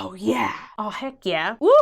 Oh yeah. Oh heck yeah. Woo!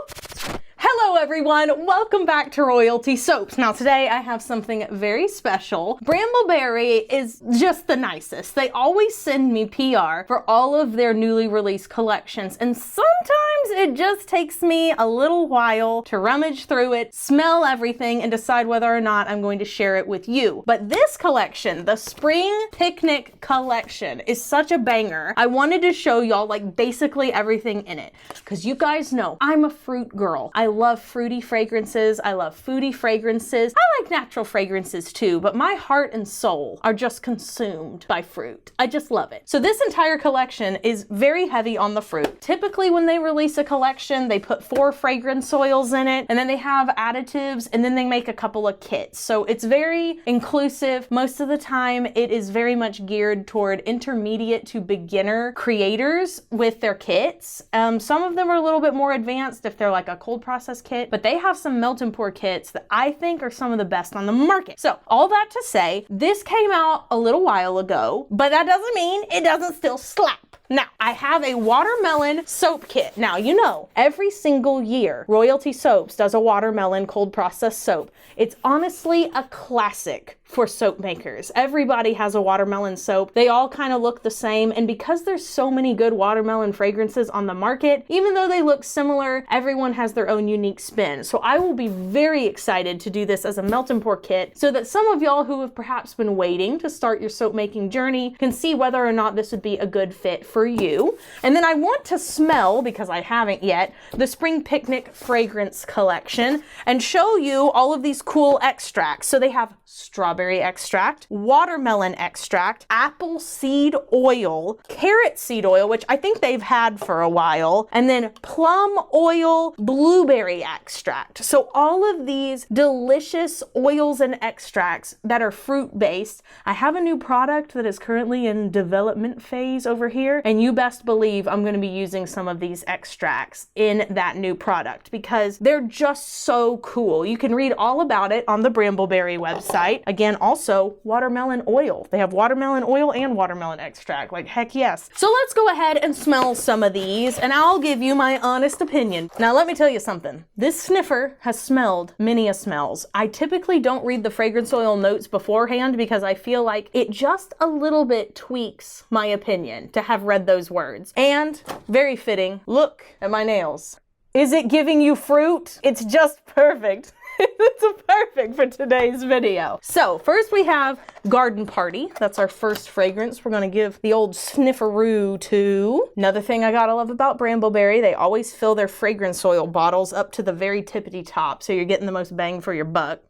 Hello everyone, welcome back to Royalty Soaps. Now today I have something very special. Brambleberry is just the nicest. They always send me PR for all of their newly released collections, and sometimes it just takes me a little while to rummage through it, smell everything, and decide whether or not I'm going to share it with you. But this collection, the Spring Picnic collection, is such a banger. I wanted to show y'all like basically everything in it, because you guys know I'm a fruit girl. I love fruity fragrances. I love foodie fragrances. I like natural fragrances too, but my heart and soul are just consumed by fruit. I just love it. So this entire collection is very heavy on the fruit. Typically when they release a collection, they put 4 fragrance oils in it, and then they have additives, and then they make a couple of kits. So it's very inclusive. Most of the time it is very much geared toward intermediate to beginner creators with their kits. Some of them are a little bit more advanced if they're like a cold process kit, but they have some melt and pour kits that I think are some of the best on the market. So all that to say, this came out a little while ago, but that doesn't mean it doesn't still slap. Now, I have a watermelon soap kit. Now, you know, every single year, Royalty Soaps does a watermelon cold process soap. It's honestly a classic for soap makers. Everybody has a watermelon soap. They all kind of look the same, and because there's so many good watermelon fragrances on the market, even though they look similar, everyone has their own unique spin. So I will be very excited to do this as a melt and pour kit so that some of y'all who have perhaps been waiting to start your soap making journey can see whether or not this would be a good fit for you. And then I want to smell, because I haven't yet, the Spring Picnic fragrance collection and show you all of these cool extracts. So they have strawberry extract, watermelon extract, apple seed oil, carrot seed oil, which I think they've had for a while, and then plum oil, blueberry extract. So all of these delicious oils and extracts that are fruit-based. I have a new product that is currently in development phase over here, and you best believe I'm going to be using some of these extracts in that new product because they're just so cool. You can read all about it on the Brambleberry website. Again, also watermelon oil. They have watermelon oil and watermelon extract. Like, heck yes. So let's go ahead and smell some of these, and I'll give you my honest opinion. Now, let me tell you something. This sniffer has smelled many a smells. I typically don't read the fragrance oil notes beforehand because I feel like it just a little bit tweaks my opinion to have read those words. And very fitting, look at my nails. Is it giving you fruit? It's just perfect. It's perfect for today's video. So first we have Garden Party. That's our first fragrance we're gonna give the old snifferoo to. Another thing I gotta love about Brambleberry, they always fill their fragrance oil bottles up to the very tippity top, so you're getting the most bang for your buck.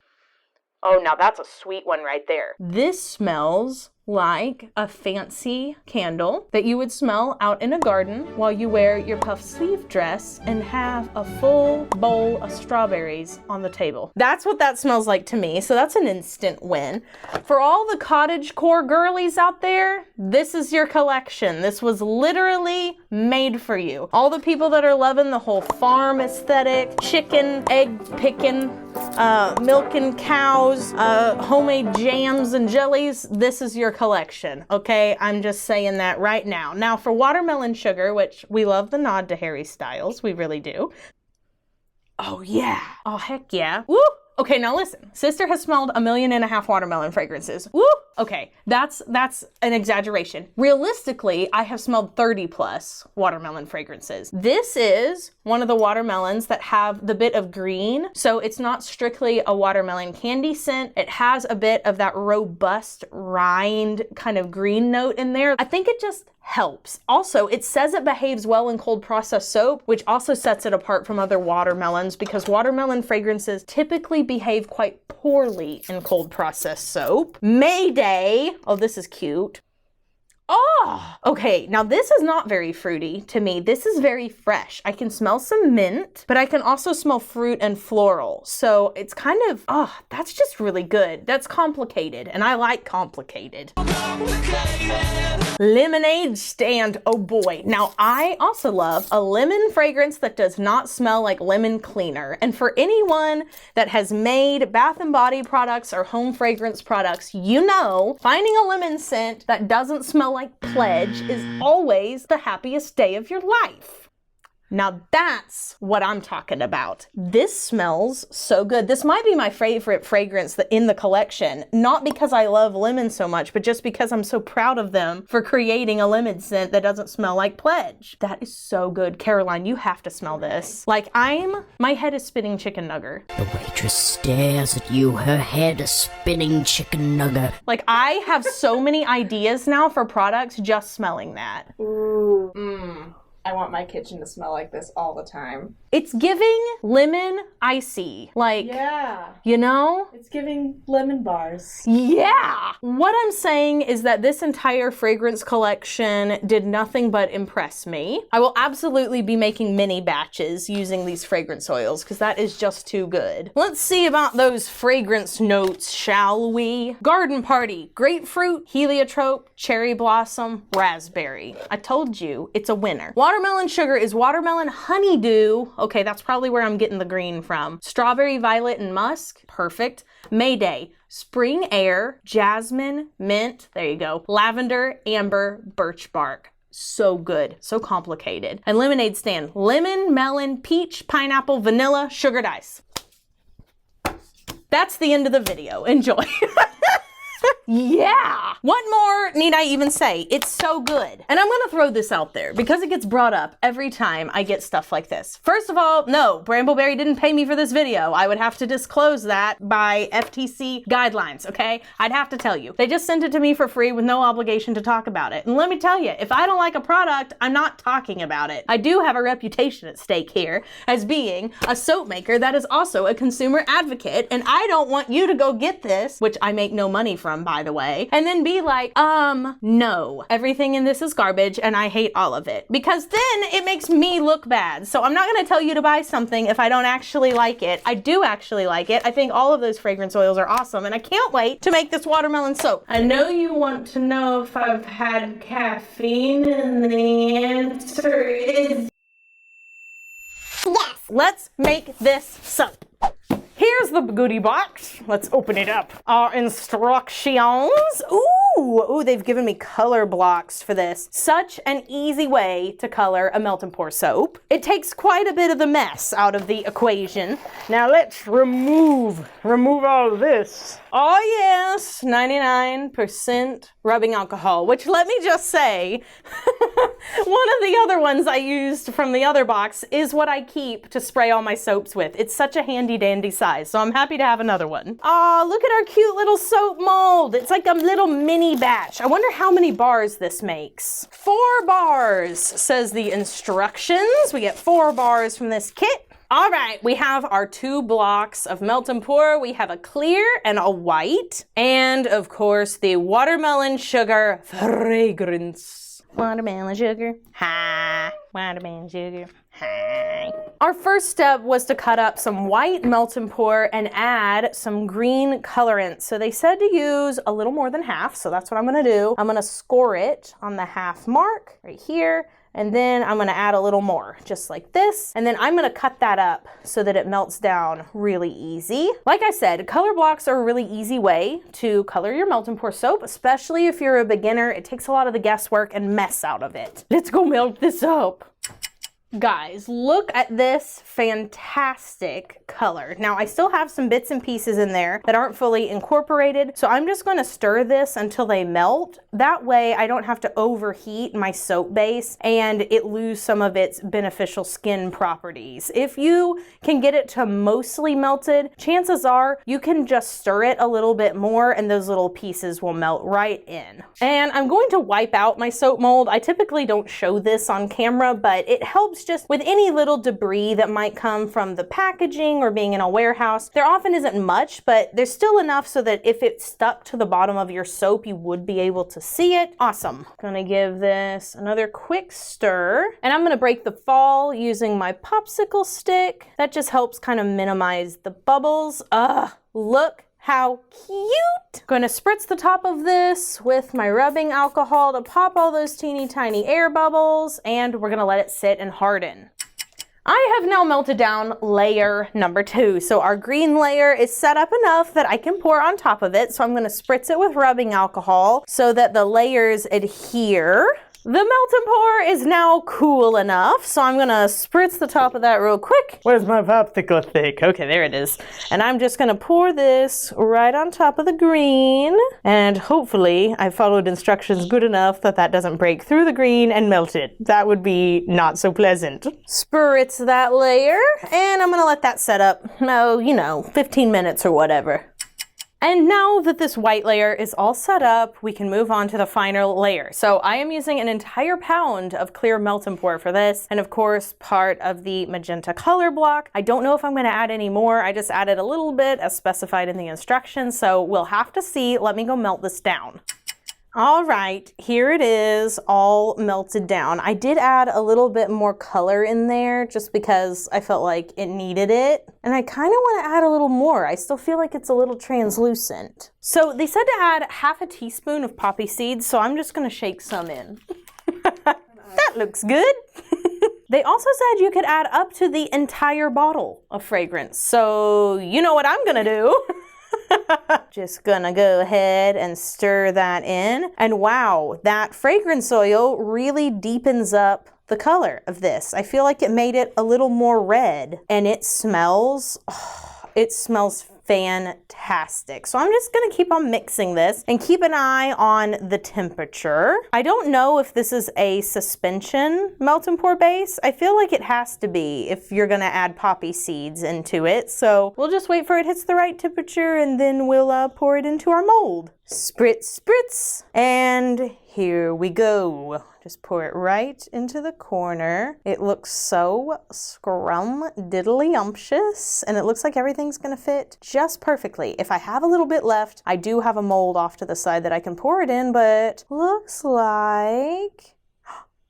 Oh, now that's a sweet one right there. This smells like a fancy candle that you would smell out in a garden while you wear your puff sleeve dress and have a full bowl of strawberries on the table. That's what that smells like to me, so that's an instant win. For all the cottagecore girlies out there, this is your collection. This was literally made for you. All the people that are loving the whole farm aesthetic, chicken, egg picking, milking cows, homemade jams and jellies, this is your collection, okay? I'm just saying that right now. Now for watermelon sugar, which we love the nod to Harry Styles, we really do. Oh yeah. Oh heck yeah. Woo! Okay, now listen. Sister has smelled 1.5 million watermelon fragrances. Woo! Okay, that's an exaggeration. Realistically, I have smelled 30 plus watermelon fragrances. This is one of the watermelons that have the bit of green, so it's not strictly a watermelon candy scent. It has a bit of that robust rind kind of green note in there. I think it just helps. Also, it says it behaves well in cold process soap, which also sets it apart from other watermelons because watermelon fragrances typically behave quite poorly in cold process soap. Mayday. Oh, this is cute. Oh, okay. Now this is not very fruity to me. This is very fresh. I can smell some mint, but I can also smell fruit and floral. So it's kind of, oh, that's just really good. That's complicated, and I like complicated. Lemonade stand. Oh boy. Now I also love a lemon fragrance that does not smell like lemon cleaner. And for anyone that has made Bath and Body products or home fragrance products, you know, finding a lemon scent that doesn't smell like Pledge is always the happiest day of your life. Now that's what I'm talking about. This smells so good. This might be my favorite fragrance in the collection, not because I love lemon so much, but just because I'm so proud of them for creating a lemon scent that doesn't smell like Pledge. That is so good. Caroline, you have to smell this. Like my head is spinning chicken nugget. The waitress stares at you, her head a spinning chicken nugget. Like, I have so many ideas now for products just smelling that. Ooh. I want my kitchen to smell like this all the time. It's giving lemon icy. Like, yeah. You know? It's giving lemon bars. Yeah. What I'm saying is that this entire fragrance collection did nothing but impress me. I will absolutely be making mini batches using these fragrance oils because that is just too good. Let's see about those fragrance notes, shall we? Garden Party, grapefruit, heliotrope, cherry blossom, raspberry. I told you, it's a winner. Watermelon sugar is watermelon honeydew. Okay, that's probably where I'm getting the green from. Strawberry, violet, and musk. Perfect. Mayday, spring air, jasmine, mint. There you go. Lavender, amber, birch bark. So good. So complicated. And lemonade stand. Lemon, melon, peach, pineapple, vanilla, sugared ice. That's the end of the video. Enjoy. Yeah! What more need I even say? It's so good. And I'm gonna throw this out there because it gets brought up every time I get stuff like this. First of all, no, Brambleberry didn't pay me for this video. I would have to disclose that by FTC guidelines, okay? I'd have to tell you. They just sent it to me for free with no obligation to talk about it. And let me tell you, if I don't like a product, I'm not talking about it. I do have a reputation at stake here as being a soap maker that is also a consumer advocate, and I don't want you to go get this, which I make no money from, by the way, and then be like, no, everything in this is garbage and I hate all of it, because then it makes me look bad. So I'm not gonna tell you to buy something if I don't actually like it. I do actually like it. I think all of those fragrance oils are awesome and I can't wait to make this watermelon soap. I know you want to know if I've had caffeine, and the answer is yes. Let's make this soap. Here's the goodie box. Let's open it up. Our instructions. Ooh, they've given me color blocks for this. Such an easy way to color a melt and pour soap. It takes quite a bit of the mess out of the equation. Now let's remove all this. Oh yes, 99% rubbing alcohol, which let me just say, one of the other ones I used from the other box is what I keep to spray all my soaps with. It's such a handy dandy size, so I'm happy to have another one. Aw, look at our cute little soap mold. It's like a little mini batch. I wonder how many bars this makes. 4 bars, says the instructions. We get 4 bars from this kit. All right, we have our 2 blocks of melt and pour. We have a clear and a white, and of course the watermelon sugar fragrance. Watermelon sugar, hi. Watermelon sugar, hi. Our first step was to cut up some white melt and pour and add some green colorant. So they said to use a little more than half, so that's what I'm gonna do. I'm gonna score it on the half mark right here. And then I'm gonna add a little more, just like this. And then I'm gonna cut that up so that it melts down really easy. Like I said, color blocks are a really easy way to color your melt and pour soap, especially if you're a beginner. It takes a lot of the guesswork and mess out of it. Let's go melt this up. Guys, look at this fantastic color. Now, I still have some bits and pieces in there that aren't fully incorporated, so I'm just gonna stir this until they melt. That way, I don't have to overheat my soap base and it lose some of its beneficial skin properties. If you can get it to mostly melted, chances are you can just stir it a little bit more and those little pieces will melt right in. And I'm going to wipe out my soap mold. I typically don't show this on camera, but it helps just with any little debris that might come from the packaging or being in a warehouse. There often isn't much, but there's still enough so that if it stuck to the bottom of your soap, you would be able to see it. Awesome. Gonna give this another quick stir, and I'm gonna break the fall using my popsicle stick. That just helps kind of minimize the bubbles. Look how cute! Going to spritz the top of this with my rubbing alcohol to pop all those teeny tiny air bubbles, and we're gonna let it sit and harden. I have now melted down layer number 2. So our green layer is set up enough that I can pour on top of it. So I'm gonna spritz it with rubbing alcohol so that the layers adhere. The melt and pour is now cool enough, so I'm gonna spritz the top of that real quick. Where's my popsicle stick? Okay, there it is. And I'm just gonna pour this right on top of the green, and hopefully I followed instructions good enough that that doesn't break through the green and melt it. That would be not so pleasant. Spritz that layer, and I'm gonna let that set up, 15 minutes or whatever. And now that this white layer is all set up, we can move on to the final layer. So I am using an entire pound of clear melt and pour for this, and of course part of the magenta color block. I don't know if I'm gonna add any more. I just added a little bit as specified in the instructions, so we'll have to see. Let me go melt this down. All right, here it is all melted down. I did add a little bit more color in there just because I felt like it needed it. And I kind of want to add a little more. I still feel like it's a little translucent. So they said to add half a teaspoon of poppy seeds, so I'm just going to shake some in. That looks good. They also said you could add up to the entire bottle of fragrance. So you know what I'm going to do. Just gonna go ahead and stir that in. And wow, that fragrance oil really deepens up the color of this. I feel like it made it a little more red, and it smells fantastic. So I'm just gonna keep on mixing this and keep an eye on the temperature. I don't know if this is a suspension melt and pour base. I feel like it has to be if you're gonna add poppy seeds into it. So we'll just wait for it hits the right temperature, and then we'll pour it into our mold. Spritz, spritz, and here we go. Just pour it right into the corner. It looks so scrum-diddly-umptious, and it looks like everything's gonna fit just perfectly. If I have a little bit left, I do have a mold off to the side that I can pour it in, but looks like...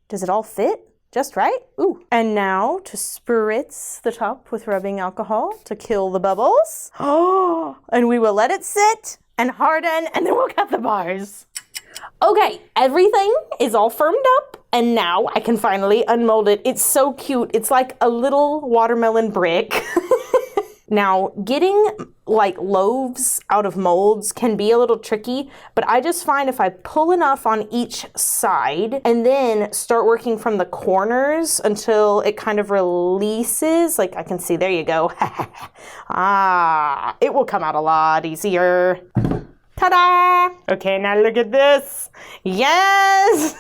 Does it all fit? Just right? Ooh. And now to spritz the top with rubbing alcohol to kill the bubbles. Oh, and we will let it sit and harden, and then we'll cut the bars. Okay, everything is all firmed up, and now I can finally unmold it. It's so cute. It's like a little watermelon brick. Now, getting like loaves out of molds can be a little tricky, but I just find if I pull enough on each side and then start working from the corners until it kind of releases, like I can see, there you go. It will come out a lot easier. Ta-da! Okay, now look at this. Yes!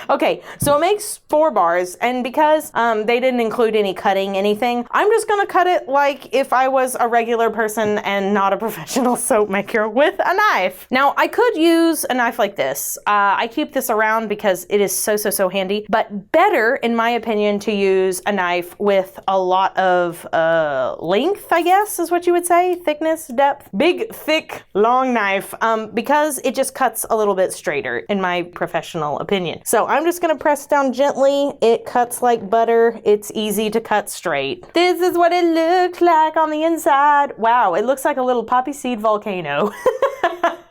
Okay, so it makes 4 bars, and because they didn't include any cutting anything, I'm just gonna cut it like if I was a regular person and not a professional soap maker with a knife. Now, I could use a knife like this. I keep this around because it is so handy, but better, in my opinion, to use a knife with a lot of length, I guess is what you would say, thickness, depth. Big, thick, long knife, because it just cuts a little bit straighter, in my professional opinion. So I'm just gonna press down gently. It cuts like butter. It's easy to cut straight. This is what it looks like on the inside. Wow, it looks like a little poppy seed volcano.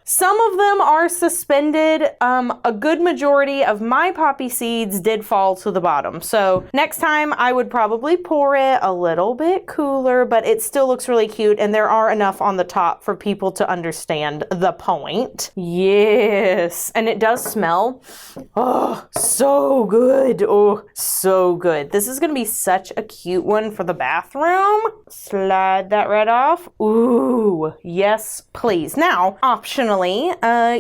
Some of them are suspended. A good majority of my poppy seeds did fall to the bottom. So next time I would probably pour it a little bit cooler, but it still looks really cute, and there are enough on the top for people to understand the point. Yes, and it does smell. Oh, so good. Oh, so good. This is gonna be such a cute one for the bathroom. Slide that right off. Ooh, yes, please. Now, optionally,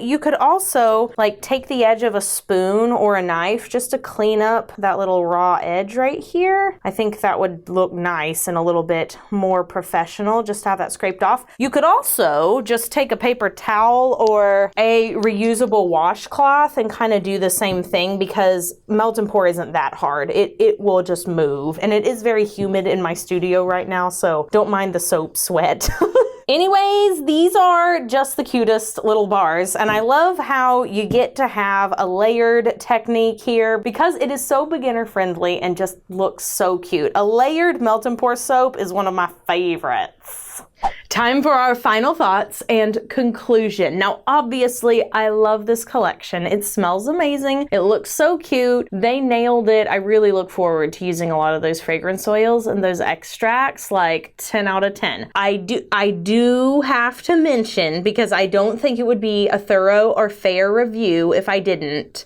you could also like take the edge of a spoon or a knife just to clean up that little raw edge right here. I think that would look nice and a little bit more professional, just to have that scraped off. You could also just take a paper towel or a reusable washcloth and kind of do the same thing, because melt and pour isn't that hard. It will just move, and it is very humid in my studio right now, so don't mind the soap sweat. Anyways, these are just the cutest little bars, and I love how you get to have a layered technique here because it is so beginner friendly and just looks so cute. A layered melt and pour soap is one of my favorites. Time for our final thoughts and conclusion. Now, obviously, I love this collection. It smells amazing. It looks so cute. They nailed it. I really look forward to using a lot of those fragrance oils and those extracts, like 10 out of 10. I do have to mention, because I don't think it would be a thorough or fair review if I didn't.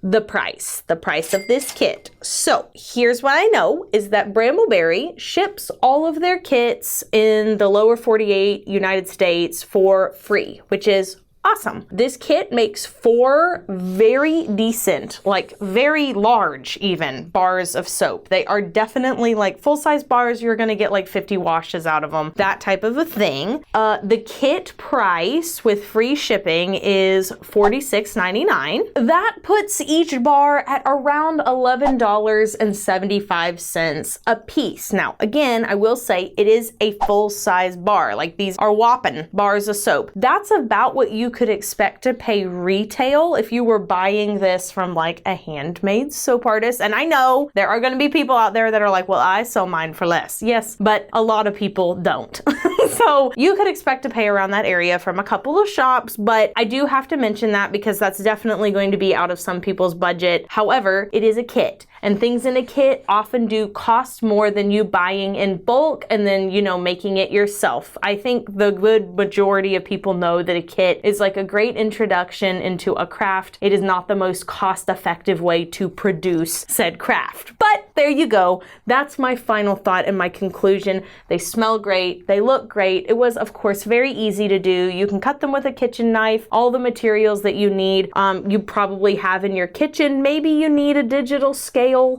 the price of this kit. So here's what I know is that Brambleberry ships all of their kits in the lower 48 United States for free, which is awesome. This kit makes 4 very decent, like very large even, bars of soap. They are definitely like full-size bars. You're gonna get like 50 washes out of them, that type of a thing. The kit price with free shipping is $46.99. That puts each bar at around $11.75 a piece. Now, again, I will say it is a full-size bar. Like, these are whopping bars of soap. That's about what you could expect to pay retail if you were buying this from like a handmade soap artist. And I know there are going to be people out there that are like, well, I sell mine for less. Yes, but a lot of people don't. So you could expect to pay around that area from a couple of shops, but I do have to mention that because that's definitely going to be out of some people's budget. However, it is a kit. And things in a kit often do cost more than you buying in bulk and then, you know, making it yourself. I think the good majority of people know that a kit is like a great introduction into a craft. It is not the most cost-effective way to produce said craft. But there you go. That's my final thought and my conclusion. They smell great. They look great. It was, of course, very easy to do. You can cut them with a kitchen knife. All the materials that you need, you probably have in your kitchen. Maybe you need a digital scale,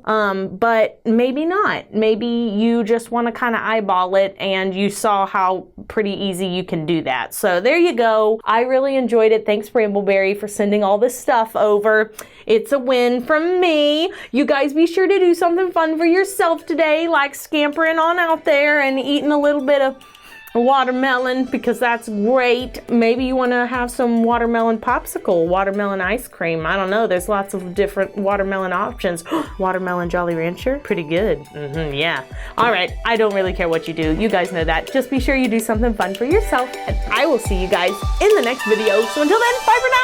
but maybe not. Maybe you just want to kind of eyeball it and you saw how pretty easy you can do that. So there you go. I really enjoyed it. Thanks, Brambleberry, for sending all this stuff over. It's a win from me. You guys be sure to do something fun for yourself today, like scampering on out there and eating a little bit of watermelon, because that's great. Maybe you want to have some watermelon popsicle, watermelon ice cream. I don't know. There's lots of different watermelon options. Watermelon Jolly Rancher, pretty good. Yeah. All right. I don't really care what you do. You guys know that. Just be sure you do something fun for yourself, and I will see you guys in the next video. So until then, bye for now.